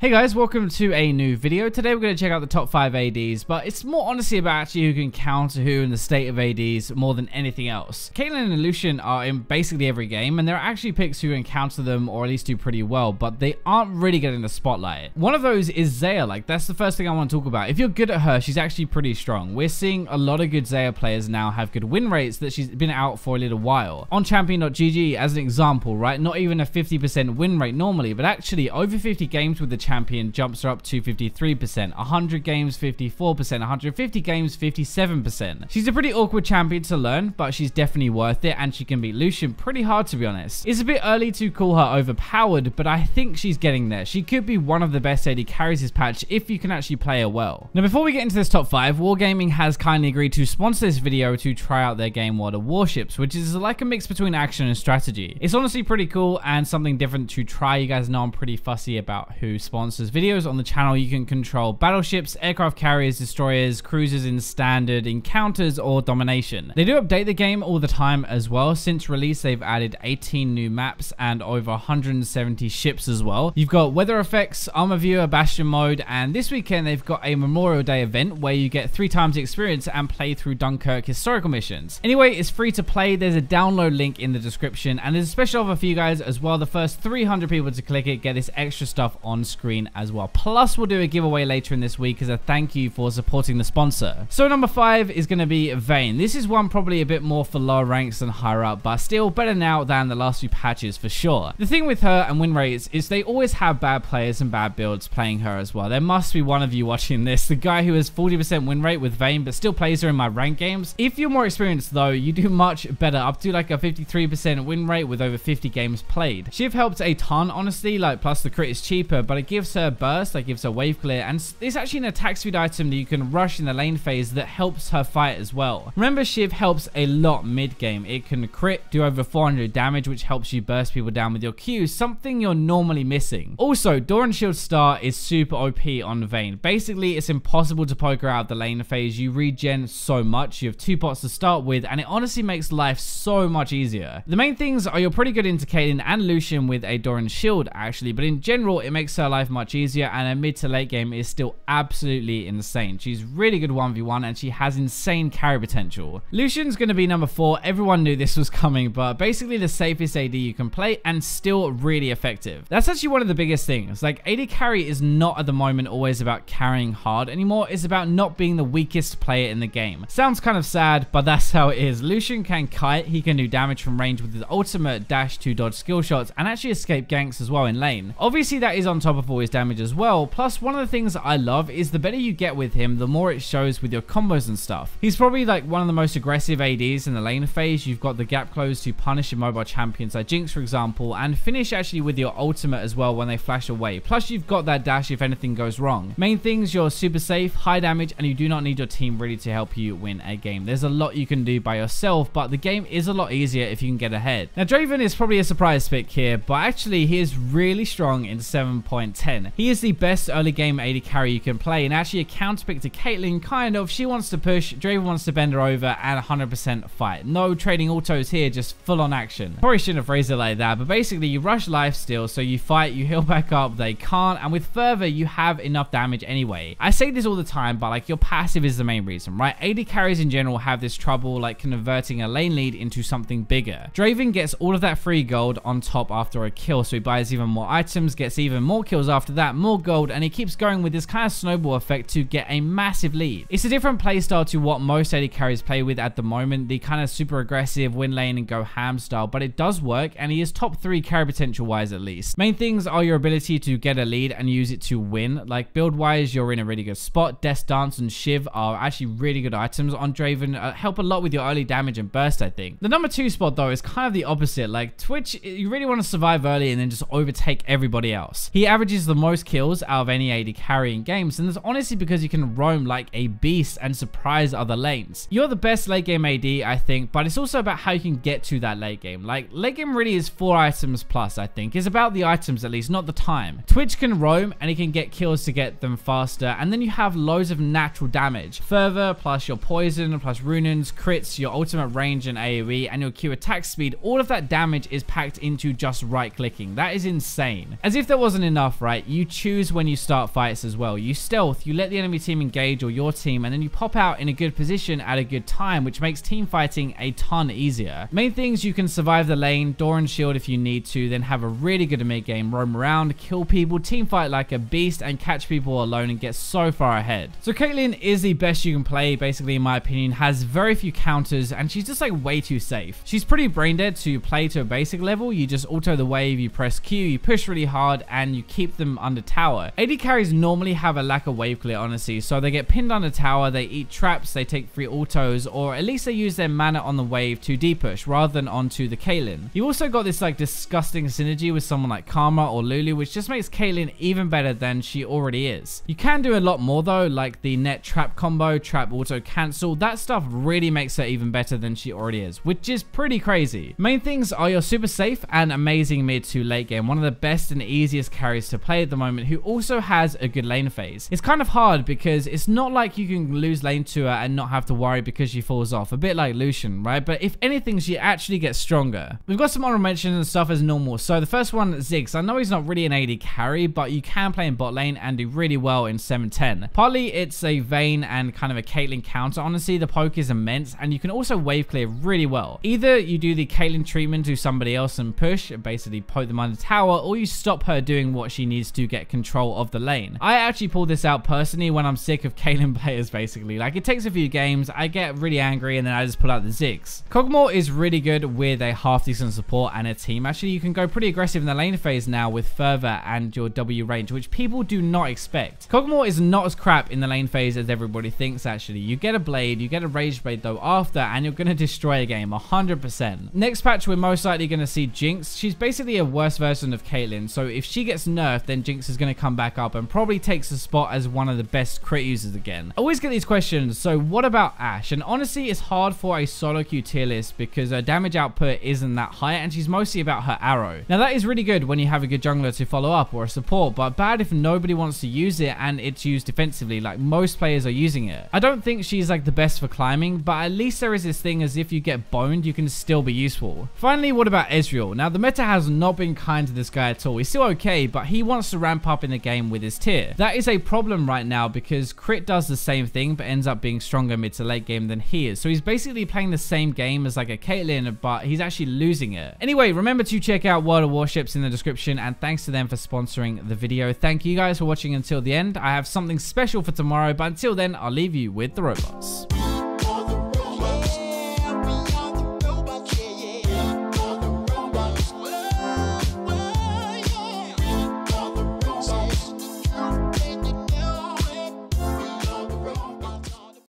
Hey guys, welcome to a new video. Today we're going to check out the top 5 ADs, but it's more honestly about actually who can counter who in the state of ADs more than anything else. Caitlyn and Lucian are in basically every game, and there are actually picks who can counter them or at least do pretty well, but they aren't really getting the spotlight. One of those is XAYAH. Like, that's the first thing I want to talk about. If you're good at her, she's actually pretty strong. We're seeing a lot of good XAYAH players now have good win rates that she's been out for a little while. On champion.gg as an example, right? Not even a 50% win rate normally, but actually over 50 games with the champion jumps her up to 53%, 100 games 54%, 150 games 57%. She's a pretty awkward champion to learn, but she's definitely worth it, and she can beat Lucian pretty hard, to be honest. It's a bit early to call her overpowered, but I think she's getting there. She could be one of the best AD carries this patch if you can actually play her well. Now before we get into this top 5, Wargaming has kindly agreed to sponsor this video to try out their game World of Warships, which is like a mix between action and strategy. It's honestly pretty cool and something different to try. You guys know I'm pretty fussy about who sponsors videos on the channel. You can control battleships, aircraft carriers, destroyers, cruisers in standard, encounters, or domination. They do update the game all the time as well. Since release, they've added 18 new maps and over 170 ships as well. You've got weather effects, armor viewer, bastion mode, and this weekend they've got a Memorial Day event where you get 3 times the experience and play through Dunkirk historical missions. Anyway, it's free to play. There's a download link in the description, and there's a special offer for you guys as well. The first 300 people to click it get this extra stuff on screen as well. Plus, we'll do a giveaway later in this week as a thank you for supporting the sponsor. So number 5 is going to be Vayne. This is one probably a bit more for lower ranks than higher up, but still better now than the last few patches for sure. The thing with her and win rates is they always have bad players and bad builds playing her as well. There must be one of you watching this, the guy who has 40% win rate with Vayne but still plays her in my rank games. If you're more experienced though, you do much better, up to like a 53% win rate with over 50 games played. She've helped a ton, honestly, like, plus the crit is cheaper, but it gives her burst, like gives her wave clear, and it's actually an attack speed item that you can rush in the lane phase that helps her fight as well. Remember, Shiv helps a lot mid game. It can crit, do over 400 damage, which helps you burst people down with your Q, something you're normally missing. Also, Door & Shield Star is super OP on Vayne. Basically, it's impossible to poke her out of the lane phase. You regen so much. You have 2 pots to start with, and it honestly makes life so much easier. The main things are you're pretty good into Caitlyn and Lucian with a Door & Shield actually, but in general, it makes her life much easier, and a mid to late game is still absolutely insane. She's really good 1v1 and she has insane carry potential. Lucian's going to be number 4. Everyone knew this was coming, but basically the safest AD you can play and still really effective. That's actually one of the biggest things. Like, AD carry is not at the moment always about carrying hard anymore. It's about not being the weakest player in the game. Sounds kind of sad, but that's how it is. Lucian can kite, he can do damage from range with his ultimate, dash to dodge skill shots, and actually escape ganks as well in lane. Obviously that is on top of all his damage as well. Plus, one of the things I love is the better you get with him, the more it shows with your combos and stuff. He's probably like one of the most aggressive ADs in the lane phase. You've got the gap close to punish immobile champions like Jinx, for example, and finish actually with your ultimate as well when they flash away. Plus, you've got that dash if anything goes wrong. Main things, you're super safe, high damage, and you do not need your team really to help you win a game. There's a lot you can do by yourself, but the game is a lot easier if you can get ahead. Now, Draven is probably a surprise pick here, but actually he is really strong in 7.10. He is the best early game AD carry you can play, and actually a counter pick to Caitlyn, kind of. She wants to push, Draven wants to bend her over, and 100% fight. No trading autos here, just full on action. Probably shouldn't have phrased it like that, but basically you rush life steal, so you fight, you heal back up, they can't, and with fervor you have enough damage anyway. I say this all the time, but like, your passive is the main reason, right? AD carries in general have this trouble like converting a lane lead into something bigger. Draven gets all of that free gold on top after a kill, so he buys even more items, gets even more kills after that, more gold, and he keeps going with this kind of snowball effect to get a massive lead. It's a different playstyle to what most AD carries play with at the moment, the kind of super aggressive win lane and go ham style, but it does work, and he is top 3 carry potential wise at least. Main things are your ability to get a lead and use it to win. Like, build wise, you're in a really good spot. Death Dance and Shiv are actually really good items on Draven, help a lot with your early damage and burst, I think. The number 2 spot though is kind of the opposite. Like, Twitch, you really want to survive early and then just overtake everybody else. He averages the most kills out of any AD carry in games, and that's honestly because you can roam like a beast and surprise other lanes. You're the best late game AD, I think, but it's also about how you can get to that late game. Like, late game really is 4 items plus, I think. It's about the items at least, not the time. Twitch can roam and he can get kills to get them faster, and then you have loads of natural damage. Fervor plus your poison plus runins, crits, your ultimate range and AoE, and your Q attack speed, all of that damage is packed into just right clicking. That is insane. As if that wasn't enough, right? right, you choose when you start fights as well. You stealth, you let the enemy team engage or your team, and then you pop out in a good position at a good time, which makes team fighting a ton easier. Main things, you can survive the lane, door and shield if you need to, then have a really good mid game, roam around, kill people, team fight like a beast, and catch people alone and get so far ahead. So Caitlyn is the best you can play, basically, in my opinion, has very few counters, and she's just like way too safe. She's pretty brain dead to play to a basic level. You just auto the wave, you press Q, you push really hard, and you keep them under tower. AD carries normally have a lack of wave clear, honestly, so they get pinned under tower, they eat traps, they take free autos, or at least they use their mana on the wave to depush rather than onto the Caitlyn. You also got this like disgusting synergy with someone like Karma or Lulu, which just makes Caitlyn even better than she already is. You can do a lot more though, like the net trap combo, trap auto cancel. That stuff really makes her even better than she already is, which is pretty crazy. Main things are you're super safe and amazing mid to late game, one of the best and easiest carries to play at the moment, who also has a good lane phase. It's kind of hard because it's not like you can lose lane to her and not have to worry because she falls off, a bit like Lucian, right? But if anything, she actually gets stronger. We've got some honorable mentions and stuff as normal. So the first one, Ziggs. I know he's not really an AD carry, but you can play in bot lane and do really well in 7-10. Partly it's a Vayne and kind of a Caitlyn counter. Honestly, the poke is immense, and you can also wave clear really well. Either you do the Caitlyn treatment to somebody else and push, basically poke them under tower, or you stop her doing what she needs to get control of the lane. I actually pull this out personally when I'm sick of Caitlyn players, basically. Like, it takes a few games, I get really angry, and then I just pull out the Ziggs. Kog'Maw is really good with a half decent support and a team. Actually, you can go pretty aggressive in the lane phase now with fervor and your W range, which people do not expect. Kog'Maw is not as crap in the lane phase as everybody thinks, actually. You get a blade, you get a rage blade though after, and you're going to destroy a game 100%. Next patch, we're most likely going to see Jinx. She's basically a worse version of Caitlyn, so if she gets nerfed, then Jinx is going to come back up and probably takes the spot as one of the best crit users again. I always get these questions, so what about Ashe? And honestly, it's hard for a solo queue tier list because her damage output isn't that high, and she's mostly about her arrow. Now that is really good when you have a good jungler to follow up or a support, but bad if nobody wants to use it and it's used defensively, like most players are using it. I don't think she's like the best for climbing, but at least there is this thing as if you get boned, you can still be useful. Finally, what about Ezreal? Now the meta has not been kind to this guy at all. He's still okay, but he wants to ramp up in the game with his tier. That is a problem right now because Crit does the same thing but ends up being stronger mid to late game than he is. So he's basically playing the same game as like a Caitlyn, but he's actually losing it. Anyway, remember to check out World of Warships in the description, and thanks to them for sponsoring the video. Thank you guys for watching until the end. I have something special for tomorrow, but until then, I'll leave you with the robots.